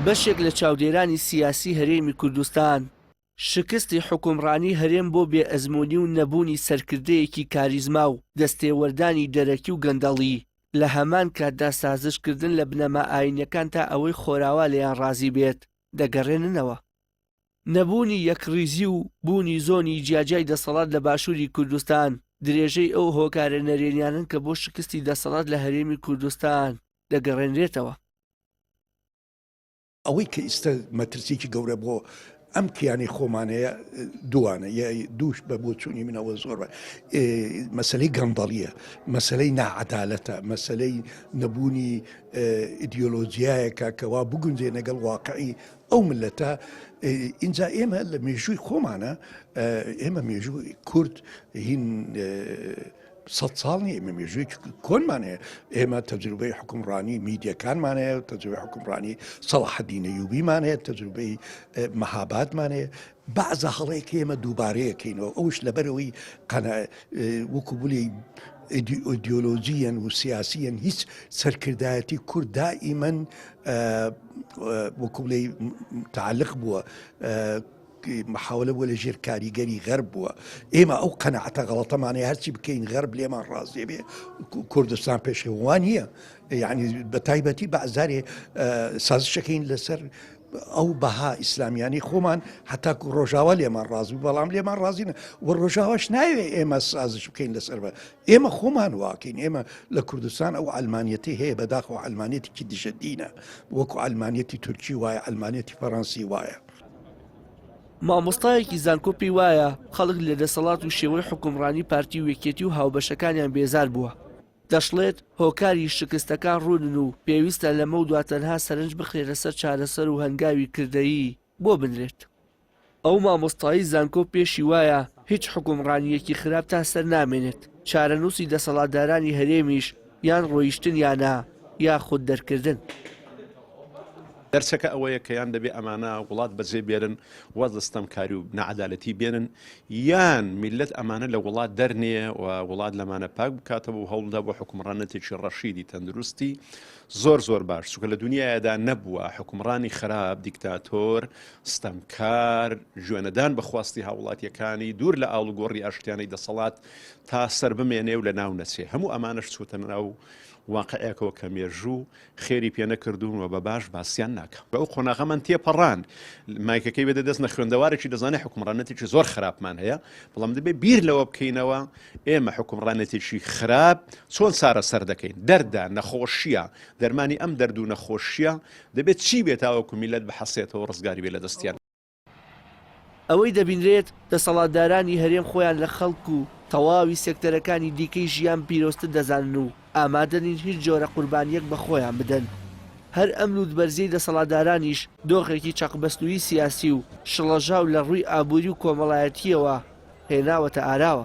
بەشێک لە چاودێرانی سیاسی هەرێمی کوردستان شکستی حکومڕانی هەرێم بۆ بێئەزموونی و نەبوونی سەرکردەیەکی کاریزما و دەستێوەردانی دەرەکی و گەندەڵی لە هەمان کاتدا سازشکردن لە بنەما ئاینەکان تا ئەوەی خۆراوا لەیان ڕازی بێت دەگەڕێننەوە. نەبوونی یەکڕیزی و بوونی زۆنی جیاجای دەسەڵات لە باشووری کوردستان درێژەی ئەو هۆکارە نەرێنیانن کە بۆ شکستی دەسەڵات لە هەرێمی کوردستان دەگەڕێنرێتەوە. ئەوەی کە ئێستا مەترسیی گەورە بۆ ئەم کیانی خۆمانەیە دوانە یا دووش بە بۆ چوونی منەوە زۆر مەسلەی گەندەڵیە، مەسلەی ناعەدالەتە، مەسلەی نەبوونی ئیدیۆلۆژیایەکە کەوا بگونجێ لەگەڵ واقعی ئەو ملەتە. اینجا ئێمە لە مێژووی خۆمانە، ئێمە مێژووی کورد هین 100 ساڵ نیە، ئێمە مێژووی کۆنمانەیە، ئێمە تەجروبەی حکومڕانی میدیەکانمانەیە، تەجروبەی حکومڕانی سەلاحەدین ئەیوبیمانەیە، تەجروبەی مەهابادمانەیە. بەعزە هەڵەیەک ئێمە دووبارەیەکەینەوە، ئەوش لەبەرەوەی وەکو بڵێ ئیدیۆلۆژیەن و سیاسیەن هیچ سەرکردایەتی کورد دائیمەن وەکو بڵێ متعلق بووە محاولە بووە لە ژێر کاریگەری غەرب بووە. ئێمە ئەو قەنەعەتە غەڵەتەمانەیە هەرچی بکەین غەرب لێمان ڕازێ بێ، کوردستان پێشێوان نییە، یعنی بە تایبەتی بەعزارێ سازشەکەین لەسەر ئەو بەها ئیسلامیانی خۆمان هەتاکو ڕۆژاوا لێمان ڕازی و بەڵام لێمان ڕازینە و ڕۆژاواش ناوێ ئێمە سازش بکەین لەسەر بە ئێمە خۆمان واکەین. ئێمە لە کوردستان ئەو ئەلمانیەتی هەیە بەداخەوە ئەلمانیەتێکی دژە دینە، وەکو ئەلمانیەتی تورکی وایە، ئەلمانیەتی فەڕەنسی وایە. مامۆستایەکی زانکۆپی وایە خەڵک لە دەسەڵات و شێوەی حکومڕانی پارتی و یەکێتی و هاوبەشەکانیان بێزار بووە. دەشڵێت هۆکاری شکستەکان ڕوونن و پێویستە لەمە و دواتەنها سەرنج بخرێت لەسەر چارەسەر و هەنگاوی کردەیی بۆ بنرێت. ئەو مامۆستایی زانکۆ پێشی وایە هیچ حکومڕانیەکی خراپ تا سەر نامێنێت، چارەنووسی دەسەڵاتدارانی هەرێمیش یان ڕۆیشتن یانە یا خود دەرکردن. دەرسەکە ئەوەیە کە یان دەبێ ئەمانە وڵات بەجێ بێرن، وەز دەستەمکاری و نەعەدالەتی بێنن، یان میلەت ئەمانە لە وڵات دەرنێ و وڵات لەمانە پاک بکاتەوە و هەوڵدا بۆ حکومڕانەتێکی ڕەشیدی تەندروستی زۆر باش، چونکە لە دنیادا نەبووە حکومڕانی خراپ، دیکتاتۆر، ستەمکار، ژوێنەدان بە خواستی هاوڵاتیەکانی دوور لە ئاڵوگۆڕی ئاشتیانەی دەسەڵات تا سەر بمێنێ و لە ناو نەچێ. هەموو ئەمانەش چوتە ناو واقعەکەەوە کە مێژوو خێری پێ نەکردوون و بە باش باسییان ناکە. بە ئەو قۆناغەمان تێپەڕان مایکەکەی بێدە دەست نە خوێندەوارێکی دەزانێت حکومڕانەتێکی زۆر خراپمان هەیە، بەڵام دەبێت بیر لەوە بکەینەوە ئێمە حکومڕانەتێکی خراپ چۆن چارە سەر دەکەین. دەردا نەخۆشیە، دەرمانی ئەم دەرد و نەخۆشیە دەبێت چی بێت تاوەکو میلەت بەحەسێتەوە ڕزگاری بێ لە دەستیان. ئەوەی دەبینرێت دەسەڵاتدارانی هەرێم خۆیان لە خەڵک و تەواوی سێکتەرەکانی دیکەی ژیان پیرۆستە دەزانن و ئامادەنین هیچ جۆرە قوربانیەک بە خۆیان بدەن. هەر ئەم لوودبەرزەی دەسەڵاتدارانیش دۆخێکی چەقبەستووی سیاسی و شڵەژاو لە ڕووی ئابووری و کۆمەڵایەتیەوە هێناوەتە ئاراوە.